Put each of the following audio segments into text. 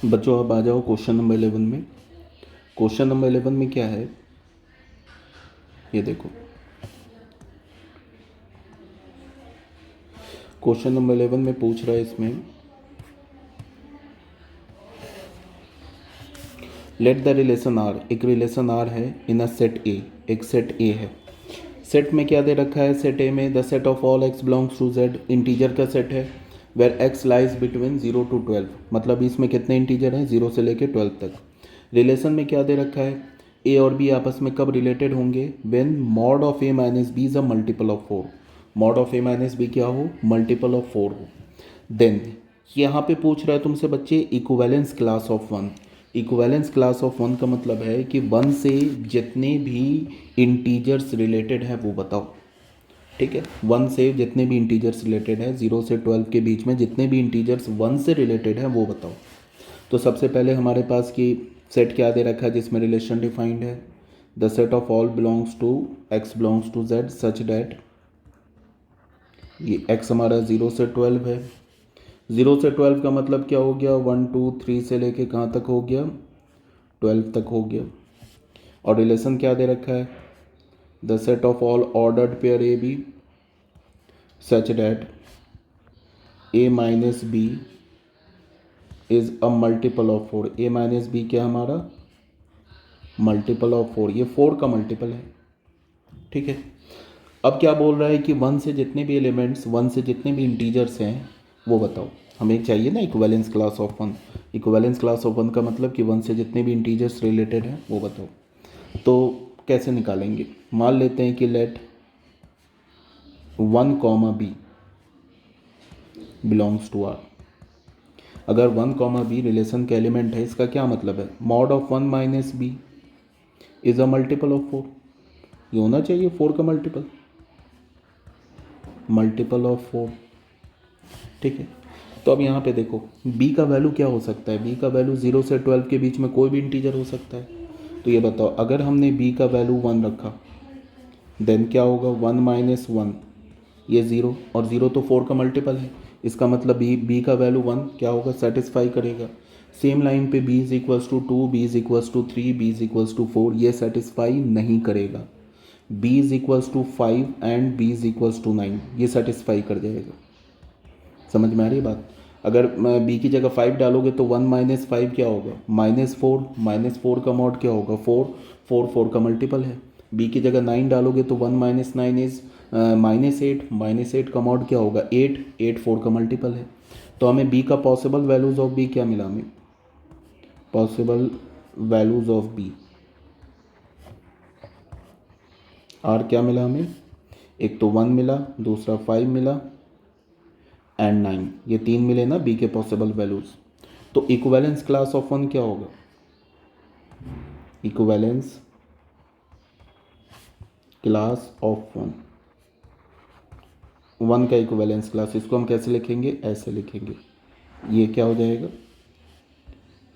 बच्चों अब आ जाओ क्वेश्चन नंबर 11 में। क्वेश्चन नंबर 11 में क्या है, ये देखो। क्वेश्चन नंबर 11 में पूछ रहा है इसमें, लेट द रिलेशन आर, एक रिलेशन आर है इन अ सेट ए, एक सेट ए है। सेट में क्या दे रखा है, सेट ए में the set of all x belongs to Z, integer का सेट है, where x lies between 0 to 12, मतलब इसमें कितने इंटीजर हैं, 0 से लेकर 12 तक। रिलेशन में क्या दे रखा है, ए और बी आपस में कब रिलेटेड होंगे, when mod of a minus b is a multiple of 4, mod of a minus b क्या हो, मल्टीपल ऑफ 4 हो। देन यहाँ पे पूछ रहा है तुमसे बच्चे equivalence class of one. Equivalence class of one का मतलब है कि वन से जितने भी इंटीजर्स रिलेटेड हैं वो बताओ। ठीक है, वन से जितने भी इंटीजर्स रिलेटेड है, 0 से 12 के बीच में जितने भी इंटीजर्स वन से रिलेटेड हैं वो बताओ। तो सबसे पहले हमारे पास की सेट क्या दे रखा है जिसमें रिलेशन डिफाइंड है, the set of all belongs to x belongs to Z such that, ये एक्स हमारा 0 से 12 है। 0 से 12 का मतलब क्या हो गया, 1 2 3 से लेके कहाँ तक हो गया, 12 तक हो गया। और रिलेशन क्या दे रखा है, the set of all ordered pair a b such that a minus b is a multiple of 4, a minus b क्या हमारा मल्टीपल ऑफ 4, ये 4 का मल्टीपल है। ठीक है, अब क्या बोल रहा है कि वन से जितने भी एलिमेंट्स, वन से जितने भी इंटीजर्स हैं वो बताओ। हमें चाहिए ना equivalence class of one. Equivalence class of one का मतलब कि वन से जितने भी इंटीजर्स रिलेटेड हैं वो बताओ। तो कैसे निकालेंगे, मान लेते हैं कि let 1 comma b belongs to R. अगर 1 कॉमा बी रिलेशन का एलिमेंट है, इसका क्या मतलब है, mod of 1 minus b is a multiple of 4, ये होना चाहिए 4 का मल्टीपल, मल्टीपल ऑफ 4। ठीक है, तो अब यहाँ पे देखो b का वैल्यू क्या हो सकता है, b का वैल्यू 0 से 12 के बीच में कोई भी इंटीजर हो सकता है। तो ये बताओ, अगर हमने b का वैल्यू 1 रखा देन क्या होगा, 1 माइनस 1, ये 0, और 0 तो 4 का मल्टीपल है, इसका मतलब b का वैल्यू 1 क्या होगा, सेटिस्फाई करेगा। सेम लाइन पे b is equals to 2, b is equals to 3, b is equals to 4, ये सेटिस्फाई नहीं करेगा। b is equals to 5 and b is equals to 9, ये सेटिस्फाई कर जाएगा। समझ में आ रही है बात, अगर b की जगह 5 डालोगे तो 1 माइनस 5 क्या होगा, -4, -4 का मॉड क्या होगा 4, 4 4 का मल्टीपल है। b की जगह 9 डालोगे तो 1 माइनस 9 इज -8, -8 का मॉड क्या होगा 8, 8 4 का मल्टीपल है। तो हमें b का पॉसिबल वैल्यूज ऑफ b क्या मिला, हमें possible values of b r क्या मिला हमें, एक तो 1 मिला, दूसरा 5 मिला एंड 9, ये 3 मिले ना b के पॉसिबल वैल्यूज। तो इक्विवेलेंस क्लास ऑफ वन क्या होगा, equivalence class of one, one का इक्विवेलेंस क्लास, इसको हम कैसे लिखेंगे, ऐसे लिखेंगे। ये क्या हो जाएगा,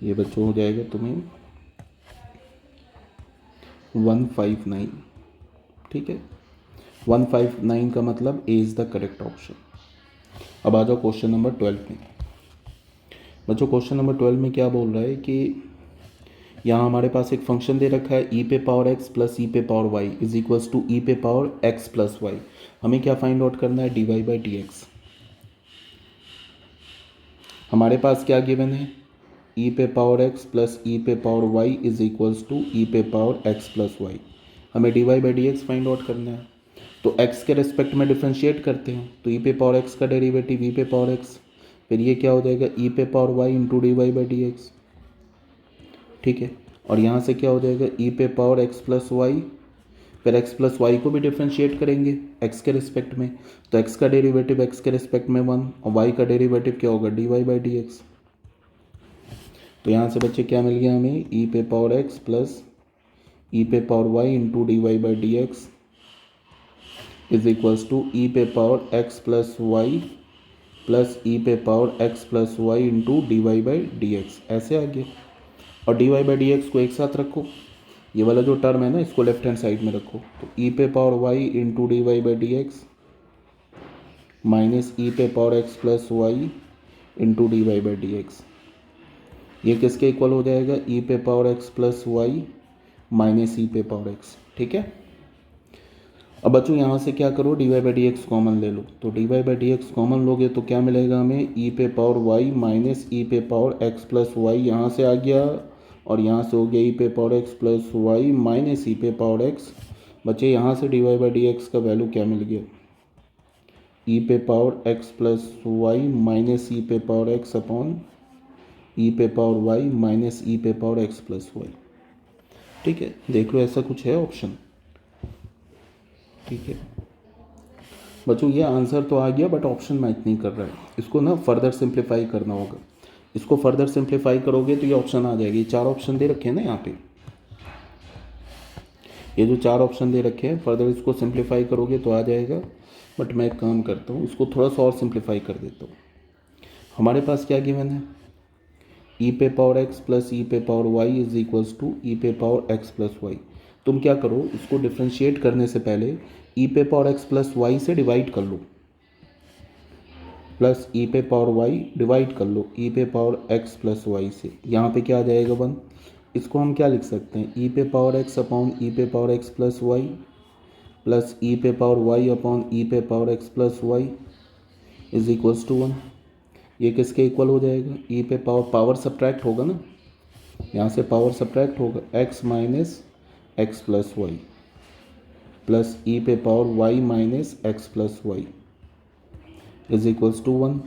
ये बच्चों हो जाएगा तुम्हें 159। ठीक है, 159 का मतलब ए इज़ द करेक्ट ऑप्शन। अब आ जाओ क्वेश्चन नंबर 12 में। बच्चों क्वेश्चन नंबर 12 में क्या बोल रहा है कि यहाँ हमारे पास एक फंक्शन दे रखा है ई पे पावर एक्स प्लस ई पे power Y is equals to E पे पावर एक्स प्लस वाई। हमें क्या फाइंड आउट करना है, d Y by D x. हमारे पास क्या गिवन है, ई पे पावर एक्स प्लस ई पे power Y is equals to E पे पावर एक्स प्लस वाई। हमें D Y by D X find out करना है। तो एक्स के रेस्पेक्ट में डिफ्रेंशिएट करते हैं, तो ई पे पावर एक्स का डेरिवेटिव ई पे पावर एक्स, फिर ये क्या हो जाएगा ई पे power Y into D Y by D x. ठीक है, और यहाँ से क्या हो जाएगा ई पे पावर एक्स प्लस वाई, फिर एक्स प्लस वाई को भी डिफ्रेंशिएट करेंगे एक्स के रिस्पेक्ट में, तो एक्स का डेरिवेटिव एक्स के रिस्पेक्ट में 1 और वाई का डेरिवेटिव क्या होगा d Y by D x. तो यहाँ से बच्चे क्या मिल गया हमें, ई पे पावर एक्स प्लस ई पे power Y into D Y by D X is equals to E पे power x plus Y plus ई पे power x plus Y into D Y by D X, ऐसे आ गया। और D Y by D X को एक साथ रखो, ये वाला जो टर्म है ना इसको लेफ्ट हैंड साइड में रखो, तो ई पे power Y into D Y by D X minus ई पे power x plus Y into D Y by D x. ये किसके इक्वल हो जाएगा, ई पे power x plus Y minus ई पे पावर एक्स। ठीक है, अब बच्चों यहाँ से क्या करो, d Y by D x common ले लो। तो d Y by D x common लोगे तो क्या मिलेगा हमें, ई पे पावर वाई माइनस ई पे पावर एक्स प्लस वाई यहाँ से आ गया, और यहाँ से हो गया ई पे power x plus Y minus ई पे पावर एक्स। बच्चे यहाँ से D Y by D X का वैल्यू क्या मिल गया, ई पे power x plus Y minus ई पे पावर एक्स अपॉन ई पे पावर वाई माइनस ई पे पावर एक्स प्लस वाई। ठीक है, देख लो ऐसा कुछ है ऑप्शन। ठीक है बच्चों, ये आंसर तो आ गया बट ऑप्शन मैच नहीं कर रहा है, इसको ना फर्दर सिंप्लीफाई करना होगा। इसको फर्दर सिंप्लीफाई करोगे तो ये ऑप्शन आ जाएगी। 4 ऑप्शन दे रखे हैं ना यहाँ पे, ये जो 4 ऑप्शन दे रखे हैं, फर्दर इसको सिंप्लीफाई करोगे तो आ जाएगा। बट मैं एक काम करता हूँ, इसको थोड़ा सा और सिंप्लीफाई कर देता हूँ। हमारे पास क्या गिवन है, ई पे पावर एक्स प्लस ई पे power Y is equals to E पे पावर एक्स प्लस वाई। तुम क्या करो, इसको डिफ्रेंशिएट करने से पहले ई पे पावर एक्स प्लस वाई से डिवाइड कर लो, प्लस ई पे पावर वाई डिवाइड कर लो ई पे पावर एक्स प्लस वाई से। यहाँ पे क्या आ जाएगा 1। इसको हम क्या लिख सकते हैं, ई पे पावर एक्स अपॉन ई पे power x plus Y plus ई पे पावर वाई अपॉन ई पे power x plus Y is equals to 1। ये किसके इक्वल हो जाएगा, ई पे पावर सब्ट्रैक्ट होगा ना, यहाँ से पावर सब्ट्रैक्ट होगा, X minus X plus Y plus ई पे power Y minus X plus Y is equals to 1।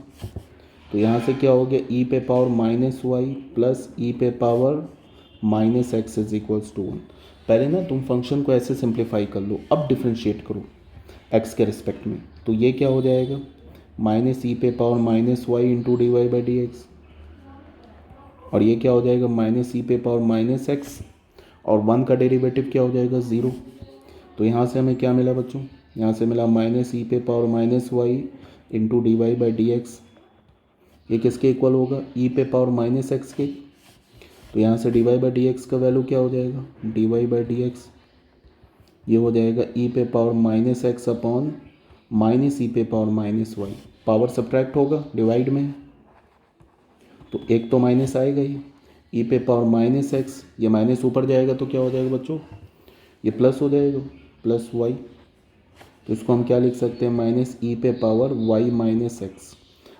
तो यहाँ से क्या हो गया, ई पे पावर माइनस वाई प्लस ई पे power minus X is equals to 1। पहले ना तुम फंक्शन को ऐसे सिंप्लीफाई कर लो, अब डिफ्रेंशिएट करो एक्स के रिस्पेक्ट में। तो ये क्या हो जाएगा, माइनस ई पे power minus y into D Y by D x, और ये क्या हो जाएगा, माइनस ई पे पावर माइनस एक्स, और 1 का डेरिवेटिव क्या हो जाएगा 0। तो यहाँ से हमें क्या मिला बच्चों, यहाँ से मिला माइनस ई पे power minus y into D Y by D x. ये किसके इक्वल होगा, ई पे पावर माइनस एक्स के। तो यहाँ से D Y by D X का वैल्यू क्या हो जाएगा, D Y by D x ये हो जाएगा ई पे power minus X upon minus ई पे power minus Y. Power subtract होगा, डिवाइड में तो एक तो माइनस आएगा ही, ई पे पावर माइनस एक्स, ये माइनस ऊपर जाएगा तो क्या हो जाएगा बच्चों, ये प्लस हो जाएगा, प्लस वाई। तो इसको हम क्या लिख सकते हैं, माइनस ई पे पावर वाई माइनस एक्स।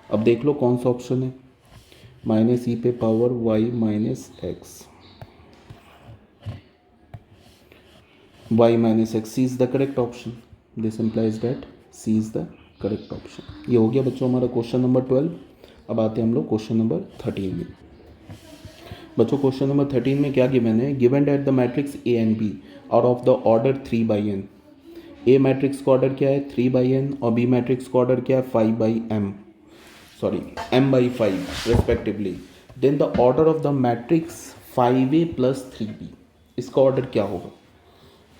अब देख लो कौन सा ऑप्शन है, माइनस ई पे power Y minus x, y minus x, C is the correct option. This implies that C is the correct option. ये हो गया बच्चों हमारा क्वेश्चन नंबर 12। अब आते हैं हम लोग क्वेश्चन नंबर 13 में। बच्चों क्वेश्चन नंबर 13 में क्या गिवन है, given that the matrix A and B are of the order 3/n। A matrix का ऑर्डर क्या है 3/n, और बी मैट्रिक्स का ऑर्डर क्या है 5/m, sorry m/5 respectively. Then the order of the matrix 5a plus 3b, इसका order क्या होगा।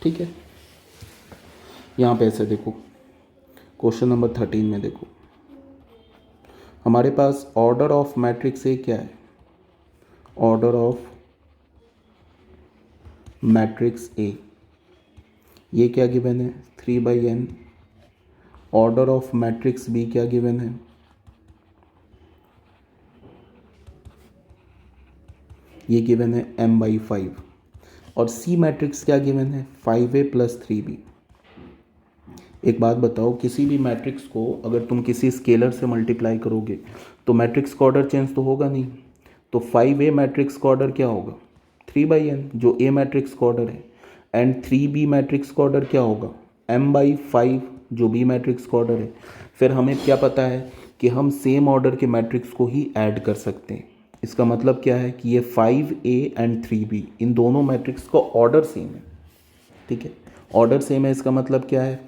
ठीक है, यहाँ पे ऐसे देखो, क्वेश्चन नंबर 13 में देखो, हमारे पास ऑर्डर ऑफ मैट्रिक्स ए क्या है, ऑर्डर ऑफ मैट्रिक्स ए ये क्या गिवन है 3/n। Order of matrix B क्या गिवन है, ये गिवन है m/5, और सी मैट्रिक्स क्या गिवन है 5a प्लस 3b। एक बात बताओ, किसी भी मैट्रिक्स को अगर तुम किसी स्केलर से मल्टीप्लाई करोगे तो मैट्रिक्स का ऑर्डर चेंज तो होगा नहीं। तो 5a मैट्रिक्स का ऑर्डर क्या होगा 3/n, जो a मैट्रिक्स का ऑर्डर है, एंड 3b मैट्रिक्स का ऑर्डर क्या होगा m/5, जो b मैट्रिक्स का ऑर्डर है। फिर हमें क्या पता है कि हम सेम ऑर्डर के मैट्रिक्स को ही ऐड कर सकते हैं। इसका मतलब क्या है कि ये 5a एंड 3b इन दोनों मैट्रिक्स का ऑर्डर सेम है। ठीक है, ऑर्डर सेम है, इसका मतलब क्या है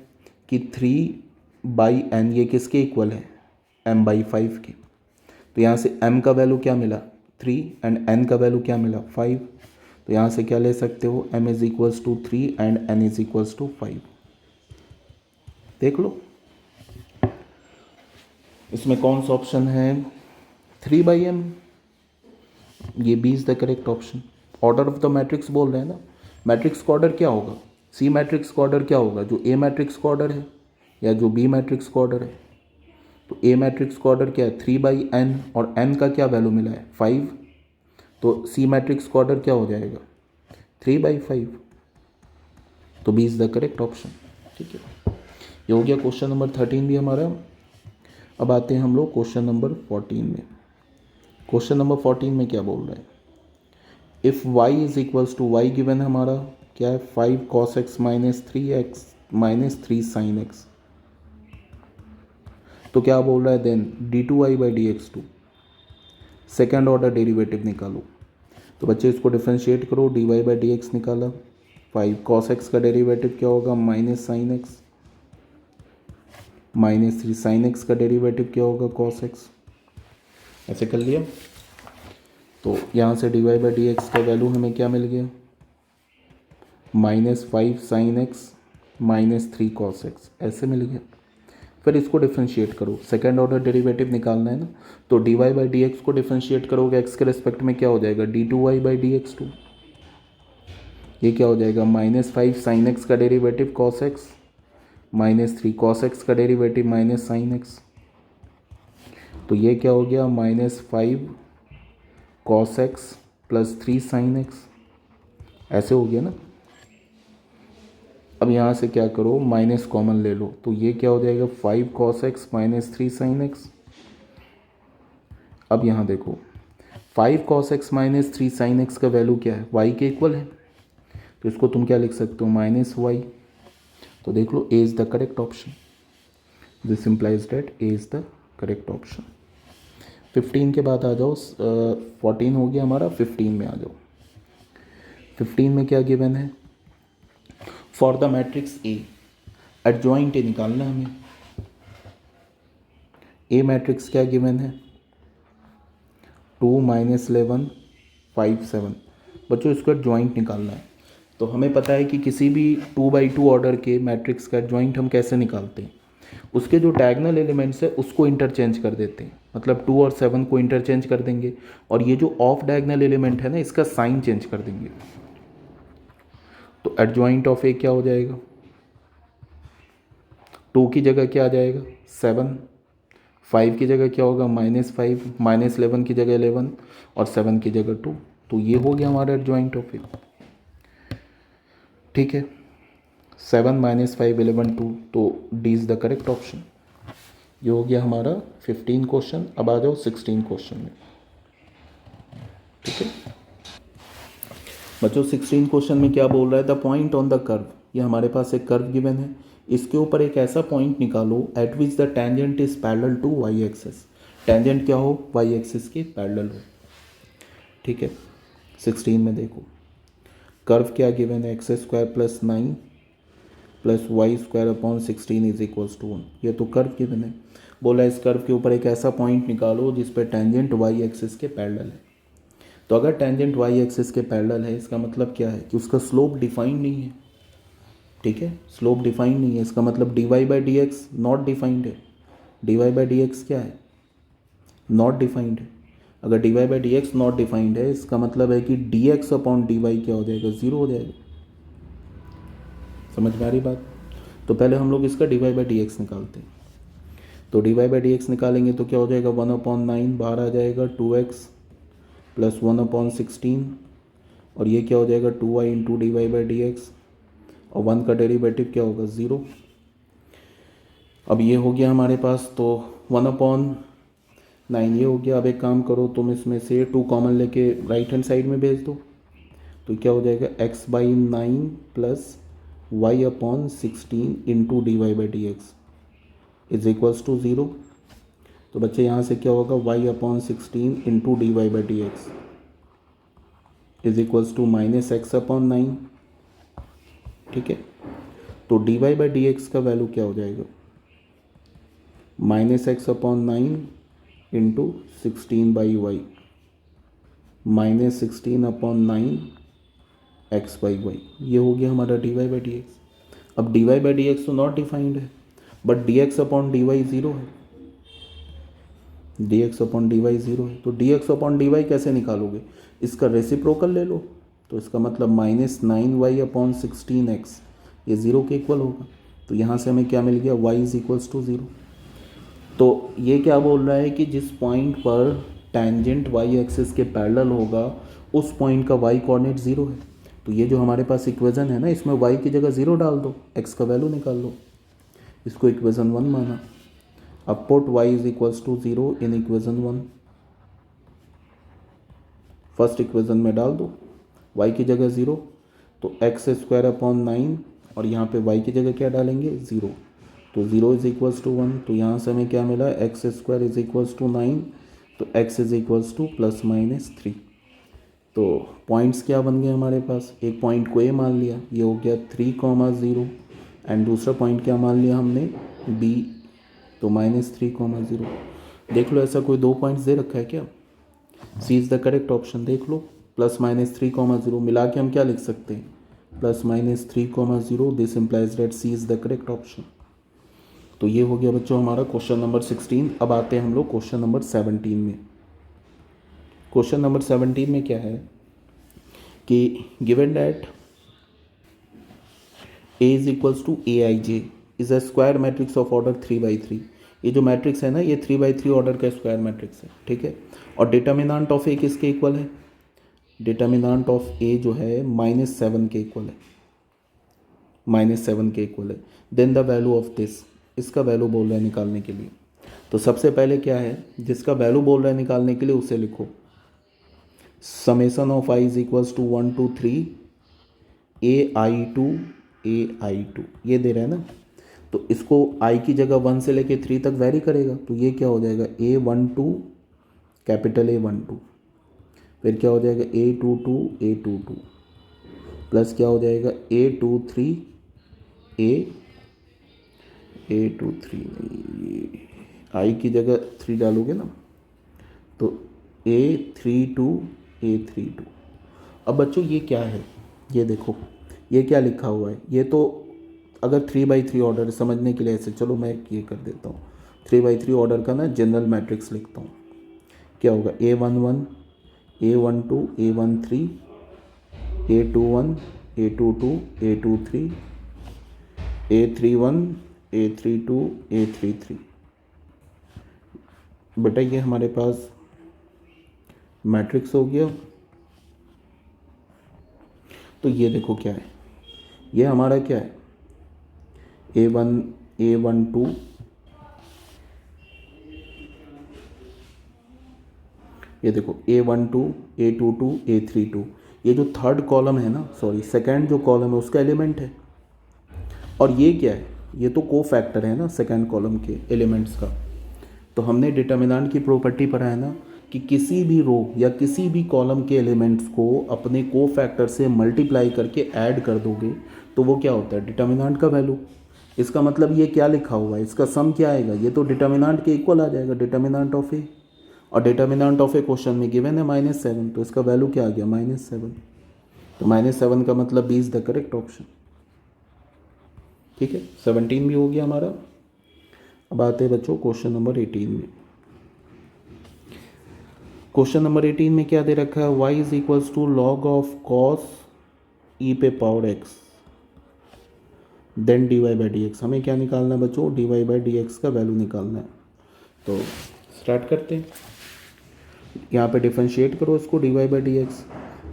कि 3/n ये किसके इक्वल है m/5 के। तो यहाँ से m का वैल्यू क्या मिला 3 एंड n का वैल्यू क्या मिला 5। तो यहाँ से क्या ले सकते हो, m is equals to 3 and n is equals to 5। देख लो इसमें कौन सा ऑप्शन है 3/m, ये B is the correct option. Order of the matrix बोल रहे हैं ना, मैट्रिक्स का ऑर्डर क्या होगा, सी मैट्रिक्स का ऑर्डर क्या होगा, जो ए मैट्रिक्स का ऑर्डर है या जो बी मैट्रिक्स का ऑर्डर है। तो ए मैट्रिक्स का ऑर्डर क्या है 3/n, और n का क्या वैल्यू मिला है 5, तो सी मैट्रिक्स का ऑर्डर क्या हो जाएगा 3/5, तो B is the correct option. ठीक है, ये हो गया क्वेश्चन नंबर 13 भी हमारा। अब आते हैं हम लोग क्वेश्चन नंबर 14 में। क्वेश्चन नंबर 14 में क्या बोल रहे हैं, if y is equals to y given हमारा क्या है 5 cos x minus 3x minus 3 sin x, तो क्या बोल रहा है then d2y/dx2 second order derivative निकालो। तो बच्चे इसको डिफ्रेंशिएट करो, dy/dx निकाला, 5 cos x का डेरिवेटिव क्या होगा minus sin x, minus 3 sin x का डेरिवेटिव क्या होगा cos x, ऐसे कर लिया। तो यहाँ से dy/dx का वैल्यू हमें क्या मिल गया -5 sin x minus 3 cos x, ऐसे मिल गया। फिर इसको डिफ्रेंशिएट करो, सेकेंड ऑर्डर डेरिवेटिव निकालना है ना, तो dy/dx को डिफ्रेंशिएट करोगे x के रिस्पेक्ट में क्या हो जाएगा d2y/dx2, ये क्या हो जाएगा -5 sin x का derivative cos x minus 3 cos x का डेरिवेटिव माइनस sin x, तो ये क्या हो गया -5 cos x plus 3 sin x, ऐसे हो गया ना। अब यहाँ से क्या करो माइनस कॉमन ले लो, तो ये क्या हो जाएगा 5 cos x minus 3 sin x। अब यहाँ देखो 5 cos x minus 3 sin x का वैल्यू क्या है y के इक्वल है, तो इसको तुम क्या लिख सकते हो -y। तो देख लो A is the correct option, this implies that A is the correct option. 15 के बाद आ जाओ, 14 हो गया हमारा, 15 में आ जाओ। 15 में क्या गिवन है, for the matrix A adjoint A निकालना है हमें। ए मैट्रिक्स क्या गिवन है 2 -11 5 7, बच्चों इसको एडजॉइंट निकालना है। तो हमें पता है कि किसी भी 2/2 ऑर्डर के मैट्रिक्स का एडजॉइंट हम कैसे निकालते हैं, उसके जो डायगोनल एलिमेंट्स है उसको इंटरचेंज कर देते हैं, मतलब 2 और 7 को इंटरचेंज कर देंगे, और ये जो ऑफ डायगोनल एलिमेंट है ना इसका साइन चेंज कर देंगे। तो एडजॉइंट ऑफ ए क्या हो जाएगा 2 की जगह क्या आ जाएगा 7, 5 की जगह क्या होगा -5, -11 की जगह 11 और 7 की जगह 2, तो ये हो गया हमारा एडजॉइंट ऑफ ए। ठीक है, 7 -5 11 2, तो D is the correct option. ये हो गया हमारा 15 क्वेश्चन। अब आ जाओ 16 क्वेश्चन में। ठीक है बच्चों, 16 क्वेश्चन में क्या बोल रहा है, the point on the curve, ये हमारे पास एक कर्व गिवन है, इसके ऊपर एक ऐसा पॉइंट निकालो at which the tangent is parallel to y axis, tangent क्या हो वाई एक्सिस के पैरेलल हो। ठीक है, 16 में देखो कर्व क्या गिवन है x² plus 9 plus y² upon 16 is equals to 1, ये तो कर्व गिवन है। बोला इस कर्व के ऊपर एक ऐसा पॉइंट निकालो जिस पे टेंजेंट वाई एक्सिस के पैरेलल है। तो अगर टेंजेंट वाई एक्सिस के पैरेलल है इसका मतलब क्या है कि उसका स्लोप डिफाइंड नहीं है। ठीक है, स्लोप डिफाइंड नहीं है, इसका मतलब dy/dx नॉट डिफाइंड है। dy/dx क्या है नॉट डिफाइंड है। अगर dy/dx नॉट डिफाइंड है इसका मतलब है कि dx अपॉन dy क्या हो जाएगा 0 हो जाएगा। समझ में आ रही बात। तो पहले हम लोग इसका dy/dx निकालते हैं। तो dy/dx निकालेंगे तो क्या हो जाएगा 1/9 बाहर आ जाएगा 2x प्लस 1/16, और ये क्या हो जाएगा 2y इंटू dy/dx, और 1 का डेरिवेटिव क्या होगा 0। अब ये हो गया हमारे पास, तो 1/9 ये हो गया। अब एक काम करो तुम इसमें से 2 कॉमन लेके राइट हैंड साइड में भेज दो, तो क्या हो जाएगा x/9 plus y/16 into dy/dx is equals to 0। तो बच्चे यहाँ से क्या होगा y/16 into dy/dx is equals to -x/9। ठीक है, तो dy/dx का वैल्यू क्या हो जाएगा -x/9 इंटू 16/y -16/9 x/y, ये हो गया हमारा dy/dx। अब dy/dx तो नॉट डिफाइंड है, बट dx/dy 0 है, dx/dy 0 है। तो dx/dy कैसे निकालोगे, इसका रेसिप्रोकल ले लो, तो इसका मतलब -9y/16x ये 0 के इक्वल होगा। तो यहाँ से हमें क्या मिल गया y इज इक्वल्स टू 0। तो ये क्या बोल रहा है कि जिस पॉइंट पर टेंजेंट वाई एक्सिस के पैरेलल होगा उस पॉइंट का वाई कोऑर्डिनेट 0 है। तो ये जो हमारे पास इक्वेशन है ना, इसमें वाई की जगह 0 डाल दो, एक्स का वैल्यू निकाल लो, इसको इक्वेशन 1 माना। अब put y is equals to 0 in equation 1, first equation में डाल दो y की जगह 0, तो एक्स स्क्वायर अपॉन 9 और यहाँ पे y की जगह क्या डालेंगे 0, तो 0 इज इक्वल्स टू 1, तो यहाँ से हमें क्या मिला x square is equals to 9, तो x is equals to plus minus 3। तो पॉइंट्स क्या बन गए हमारे पास, एक पॉइंट को a मान लिया, ये हो गया 3,0 एंड दूसरा पॉइंट क्या मान लिया हमने b, तो -3,0। देख लो ऐसा कोई दो पॉइंट्स दे रखा है क्या, सी इज़ द करेक्ट ऑप्शन। देख लो +-3,0 मिला के हम क्या लिख सकते हैं, +-3,0, this implies that C is the correct option. तो ये हो गया बच्चों हमारा क्वेश्चन नंबर 16। अब आते हैं हम लोग क्वेश्चन नंबर 17 में। क्वेश्चन नंबर 17 में क्या है कि given that A is equals to AIJ is a square matrix of order 3/3। ये जो मैट्रिक्स है ना, ये 3/3 ऑर्डर का स्क्वायर मैट्रिक्स है, ठीक है। और डिटर्मिनेंट ऑफ A किसके इक्वल है, डिटर्मिनेंट ऑफ A जो है -7 के इक्वल है, -7 के इक्वल है। Then the value of this, इसका वैल्यू बोल रहा है निकालने के लिए। तो सबसे पहले क्या है, जिसका वैल्यू बोल रहा है निकालने के लिए उसे लिखो, summation of i is equals to 1 to 3 ai2 ये दे रहा है ना, तो इसको i की जगह 1 से लेके 3 तक वैरी करेगा, तो ये क्या हो जाएगा a12 कैपिटल A12, फिर क्या हो जाएगा A22 प्लस क्या हो जाएगा A23 आई की जगह 3 डालोगे ना, तो A32। अब बच्चों ये क्या है, ये देखो ये क्या लिखा हुआ है, ये तो अगर 3/3 ऑर्डर समझने के लिए ऐसे, चलो मैं ये कर देता हूँ 3/3 ऑर्डर का ना जनरल मैट्रिक्स लिखता हूँ। क्या होगा A11 A12 A13 A21 A22 A23 A31 A32 A33। बेटा ये हमारे पास मैट्रिक्स हो गया। तो ये देखो क्या है, ये हमारा क्या है A1 A12 ये देखो A12 A22 A32, ये जो थर्ड कॉलम है ना, सॉरी सेकंड जो कॉलम है उसका एलिमेंट है। और ये क्या है, ये तो को फैक्टर है ना सेकंड कॉलम के एलिमेंट्स का। तो हमने डिटर्मिनेंट की प्रॉपर्टी पढ़ा है ना कि किसी भी रो या किसी भी कॉलम के एलिमेंट्स को अपने को फैक्टर से मल्टीप्लाई करके ऐड कर दोगे तो वो क्या होता है, डिटर्मिनेंट का वैल्यू। इसका मतलब ये क्या लिखा हुआ है, इसका सम क्या आएगा, ये तो डिटर्मिनेंट के इक्वल आ जाएगा, डिटर्मिनेंट ऑफ ए। और डिटर्मिनेंट ऑफ ए क्वेश्चन में गिवन है -7, तो इसका वैल्यू क्या आ गया -7। तो -7 का मतलब B is the correct option, ठीक है। 17 भी हो गया हमारा। अब आते हैं बच्चों क्वेश्चन नंबर 18 में। क्वेश्चन नंबर 18 में क्या दे रखा है, y is equals to log of cos e पे पावर x देन dy/dx। हमें क्या निकालना है बच्चों, dy/dx का वैल्यू निकालना है। तो स्टार्ट करते हैं, यहाँ पे डिफरेंशिएट करो इसको dy/dx।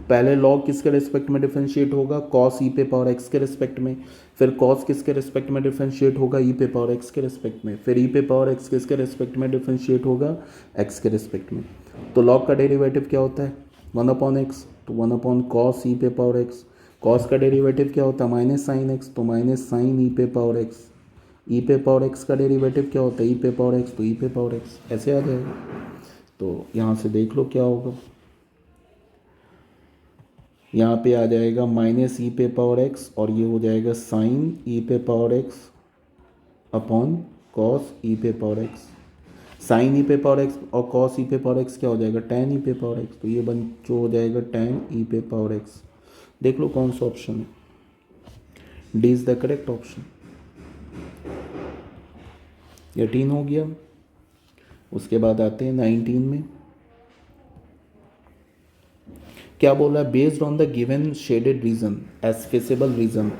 पहले लॉग किसके रिस्पेक्ट में डिफरेंशिएट होगा, कॉस ई पे पावर एक्स के रिस्पेक्ट में, फिर कॉस किसके रिस्पेक्ट में डिफरेंशिएट होगा, ई पे पावर एक्स के रिस्पेक्ट में, फिर ई पे पावर एक्स किसके रिस्पेक्ट में डिफरेंशिएट होगा, एक्स के रिस्पेक्ट में। तो लॉग का डेरिवेटिव क्या होता है 1/x, तो 1 कॉस ई पे पावर एक्स। कॉस का डेरिवेटिव क्या होता है -sin x, तो -sin ई पे पावर एक्स। ई पे पावर एक्स का डेरिवेटिव क्या होता है ई पे पावर एक्स, तो ई पे पावर एक्स, ऐसे आ जाएगा। तो यहाँ से देख लो क्या होगा, यहाँ पे आ जाएगा -e पे पावर x और ये हो जाएगा साइन e पे power x upon cos e पे पावर x। साइन e पे पावर x और कॉस e पे पावर x क्या हो जाएगा tan e पे पावर x, तो ये बन जो हो जाएगा tan e पे पावर x। देख लो कौन सा ऑप्शन है, D is the correct option. 18 हो गया। उसके बाद आते हैं 19 में। क्या बोल रहा है, based on the given shaded region as feasible region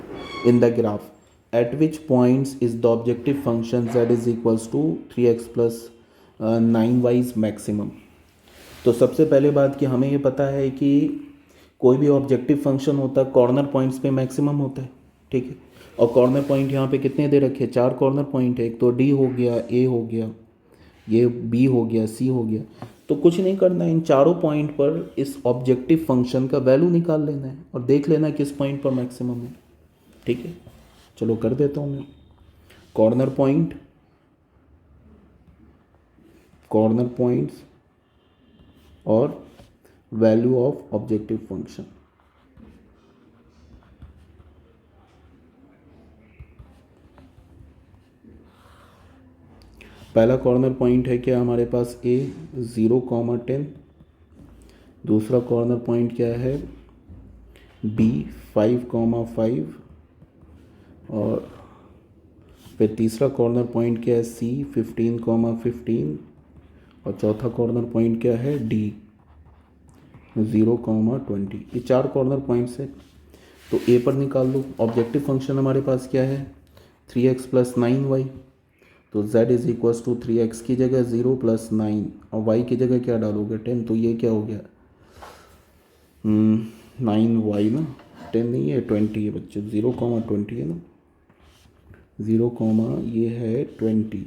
in the graph at which points is the objective function z is equals to 3x + 9y maximum. तो सबसे पहले बात कि हमें ये पता है कि कोई भी ऑब्जेक्टिव फंक्शन होता है कॉर्नर पॉइंट्स पे मैक्सिमम होता है, ठीक है। और कॉर्नर पॉइंट यहाँ पे कितने दे रखे हैं, 4 कॉर्नर पॉइंट है। एक तो डी हो गया, ए हो गया, ये बी हो गया, सी हो गया। तो कुछ नहीं करना है, इन चारों पॉइंट पर इस ऑब्जेक्टिव फंक्शन का वैल्यू निकाल लेना है और देख लेना है किस पॉइंट पर मैक्सिमम है, ठीक है। चलो कर देता हूँ मैं। कॉर्नर पॉइंट्स और वैल्यू ऑफ ऑब्जेक्टिव फंक्शन। पहला कॉर्नर पॉइंट है क्या हमारे पास, ए 0,10। दूसरा कॉर्नर पॉइंट क्या है, बी 5,5। और फिर तीसरा कॉर्नर पॉइंट क्या है, सी 15,15। और चौथा कॉर्नर पॉइंट क्या है, डी 0,20। ये 4 कॉर्नर पॉइंट्स है। तो ए पर निकाल लो। ऑब्जेक्टिव फंक्शन हमारे पास क्या है, 3x + 9y। तो z is equals to 3x की जगह 0 + 9 और y की जगह क्या डालोगे, 10। तो ये क्या हो गया, 9y ना, 10 नहीं है, 20 है बच्चे। 0,20 है ना, 0, ये है 20।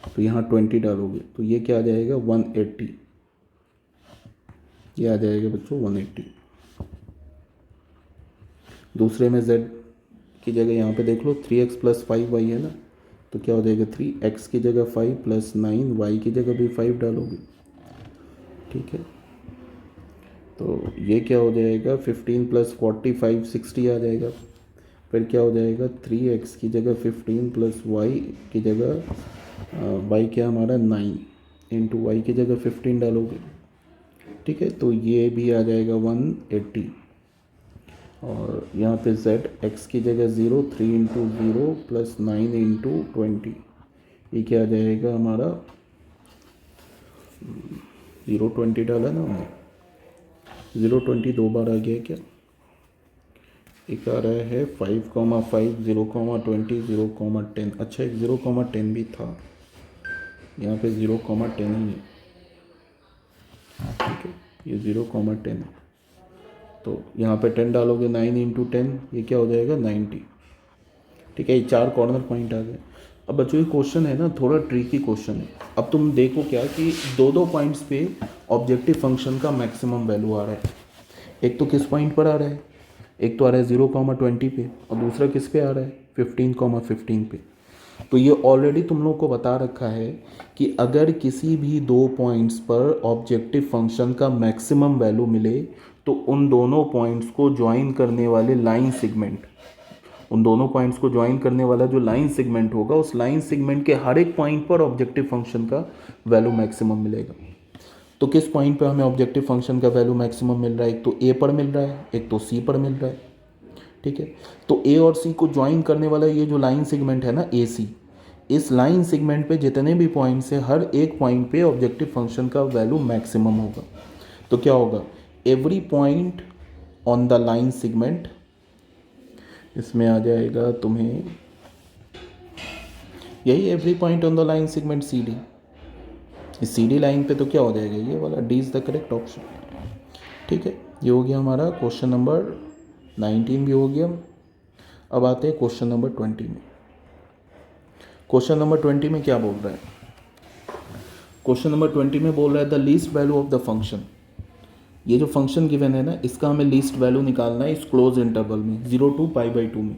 तो यहाँ 20 डालोगे तो ये क्या आ जाएगा, 180। ये आ जाएगा बच्चों 180। दूसरे में z की जगह यहाँ पे देख लो, 3x + 5y है ना, तो क्या हो जाएगा, 3x की जगह 5 + 9, y की जगह भी 5 डालोगे, ठीक है। तो ये क्या हो जाएगा, 15 + 45 60 आ जाएगा। फिर क्या हो जाएगा, 3x की जगह 15 + y की जगह y क्या हमारा 9 इंटू वाई की जगह 15 डालोगे, ठीक है। तो ये भी आ जाएगा 180। और यहाँ पे z x की जगह 0, 3 इंटू 0 + 9 इंटू 20, ये क्या आ जाएगा हमारा, 020 डाला ना हमने, 020 दो बार आ गया क्या, एक आ रहा है 5,5, 0,20, 0,10। अच्छा एक 0,10 भी था, यहाँ पे 0,10 ही है, ठीक है। ये 0,10 है। तो यहाँ पे 10 डालोगे, 9 इंटू 10, ये क्या हो जाएगा 90, ठीक है। ये 4 कॉर्नर पॉइंट आ गए। अब बच्चों ये क्वेश्चन है ना, थोड़ा ट्रिकी क्वेश्चन है। अब तुम देखो क्या कि दो पॉइंट्स पे ऑब्जेक्टिव फंक्शन का मैक्सिमम वैल्यू आ रहा है। एक तो किस पॉइंट पर आ रहा है, एक तो आ रहा है 0,20 पे और दूसरा किस पे आ रहा है, 15,15 पे। तो ये ऑलरेडी तुम लोग को बता रखा है कि अगर किसी भी दो पॉइंट्स पर ऑब्जेक्टिव फंक्शन का मैक्सिमम वैल्यू मिले तो उन दोनों पॉइंट्स को ज्वाइन करने वाले लाइन सेगमेंट, उन दोनों पॉइंट्स को ज्वाइन करने वाला जो लाइन सेगमेंट होगा, उस लाइन सेगमेंट के हर एक पॉइंट पर ऑब्जेक्टिव फंक्शन का वैल्यू मैक्सिमम मिलेगा। तो किस पॉइंट पे हमें ऑब्जेक्टिव फंक्शन का वैल्यू मैक्सिमम मिल रहा है, एक तो ए पर मिल रहा है, एक तो सी पर मिल रहा है, ठीक है। तो ए और सी को ज्वाइन करने वाला ये जो लाइन सेगमेंट है ना, ए सी, इस लाइन सेगमेंट पे जितने भी पॉइंट्स है, हर एक पॉइंट पे ऑब्जेक्टिव फंक्शन का वैल्यू मैक्सिमम होगा। तो क्या होगा, every point on the line segment, इसमें आ जाएगा तुम्हें यही every point on the line segment C D. इस सी डी लाइन पे तो क्या हो जाएगा, ये वाला D is the correct option, ठीक है। ये हो गया हमारा क्वेश्चन नंबर 19 भी हो गया। अब आते हैं क्वेश्चन नंबर 20 में। क्वेश्चन नंबर 20 में क्या बोल रहा है, क्वेश्चन नंबर 20 में बोल रहा है the least value of the function. ये जो फंक्शन गिवन है ना, इसका हमें लीस्ट वैल्यू निकालना है इस क्लोज इंटरवल में, 0 to π/2 में।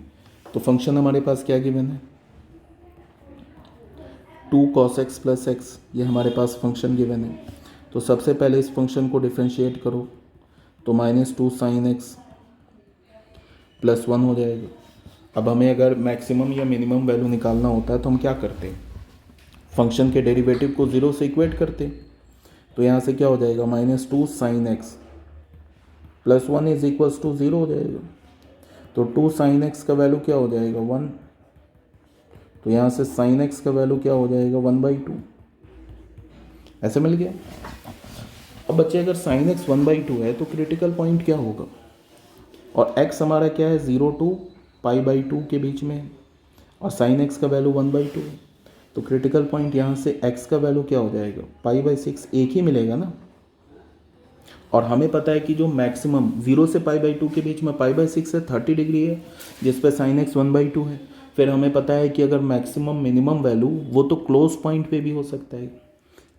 तो फंक्शन हमारे पास क्या गिवन है, 2 cos x + x, ये हमारे पास फंक्शन गिवन है। तो सबसे पहले इस फंक्शन को डिफ्रेंशिएट करो, तो -2 sin x + 1 हो जाएगा। अब हमें अगर मैक्सिमम या मिनिमम वैल्यू निकालना होता है तो हम क्या करते हैं, फंक्शन के डेरिवेटिव को 0 से इक्वेट करते हैं। तो यहाँ से क्या हो जाएगा, -2 sin x + 1 is equals to 0 हो जाएगा। तो 2 sin x का वैल्यू क्या हो जाएगा, 1। तो यहाँ से sin x का वैल्यू क्या हो जाएगा, 1/2। ऐसे मिल गया। अब बच्चे अगर sin x 1/2 है तो क्रिटिकल पॉइंट क्या होगा, और x हमारा क्या है, 0 to π/2 के बीच में, और sin x का वैल्यू 1/2 है। तो क्रिटिकल पॉइंट यहाँ से x का वैल्यू क्या हो जाएगा, π/6 एक ही मिलेगा ना। और हमें पता है कि जो मैक्सिमम 0 से π/2 के बीच में π/6 है 30 डिग्री है, जिस पे sin x 1/2 है। फिर हमें पता है कि अगर मैक्सिमम मिनिमम वैल्यू वो तो क्लोज पॉइंट पे भी हो सकता है,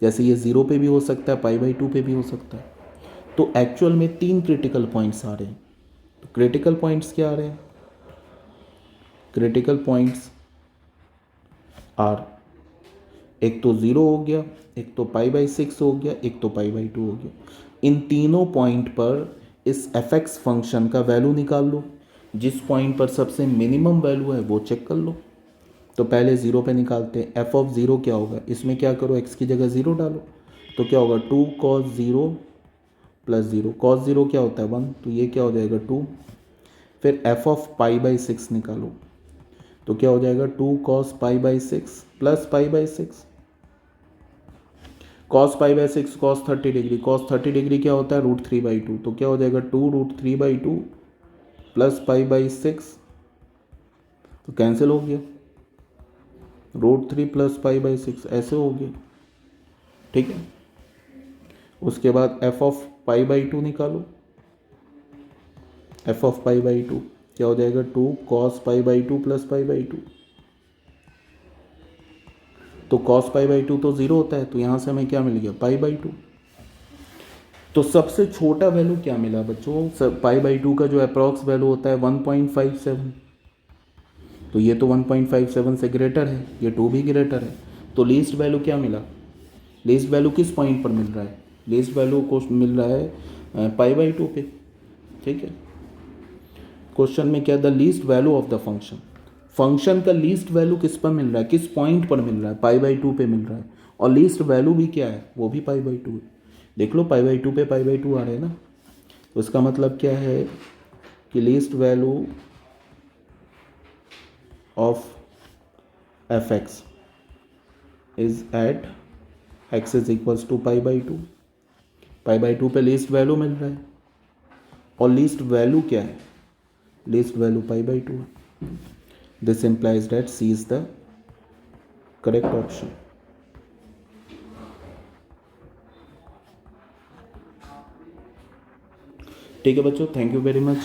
जैसे ये 0 पे भी हो सकता है, π/2 पे भी हो सकता है। तो एक्चुअल में 3 क्रिटिकल पॉइंट्स आ रहे हैं। तो क्रिटिकल पॉइंट्स क्या आ रहे हैं, क्रिटिकल पॉइंट्स आर, एक तो 0 हो गया, एक तो π/6 हो गया, एक तो π/2 हो गया। इन तीनों पॉइंट पर इस fx फंक्शन का वैल्यू निकाल लो, जिस पॉइंट पर सबसे मिनिमम वैल्यू है वो चेक कर लो। तो पहले 0 पे निकालते हैं, f ऑफ 0 क्या होगा, इसमें क्या करो x की जगह 0 डालो, तो क्या होगा 2 cos 0 प्लस 0, cos 0 क्या होता है 1, तो ये क्या हो जाएगा 2। फिर f ऑफ π/6 निकालो, तो क्या हो जाएगा 2 cos π/6 plus π/6, cos π/6 cos 30 degree, cos 30 degree क्या होता है √3/2, तो क्या हो जाएगा 2 √3/2 प्लस π/6, तो कैंसिल हो गया, √3 प्लस π/6 ऐसे हो गया, ठीक है। उसके बाद f ऑफ π/2 निकालो, f ऑफ π/2 क्या हो जाएगा 2 cos π/2 प्लस π/2, तो cos π/2 तो 0 होता है, तो यहाँ से हमें क्या मिल गया π/2। तो सबसे छोटा वैल्यू क्या मिला बच्चों, π/2 का जो अप्रॉक्स वैल्यू होता है 1.57, तो ये तो 1.57 से ग्रेटर है, ये 2 भी ग्रेटर है, तो लीस्ट वैल्यू क्या मिला, लीस्ट वैल्यू किस पॉइंट पर मिल रहा है, लीस्ट वैल्यू को मिल रहा है π/2 पे, ठीक है। क्वेश्चन में क्या, the least value of the function, function का लीस्ट वैल्यू किस पर मिल रहा है, किस पॉइंट पर मिल रहा है, π/2 पे मिल रहा है, और लीस्ट वैल्यू भी क्या है, वो भी π/2 है। देख लो π/2 पे π/2 आ रहे हैं ना, तो इसका मतलब क्या है कि least value of fx is at x is equals to π/2, π/2 पे लीस्ट वैल्यू मिल रहा है, और लीस्ट वैल्यू क्या है, लीस्ट वैल्यू π/2 है। This implies that C is the correct option। ठीक है बच्चों, थैंक यू वेरी मच।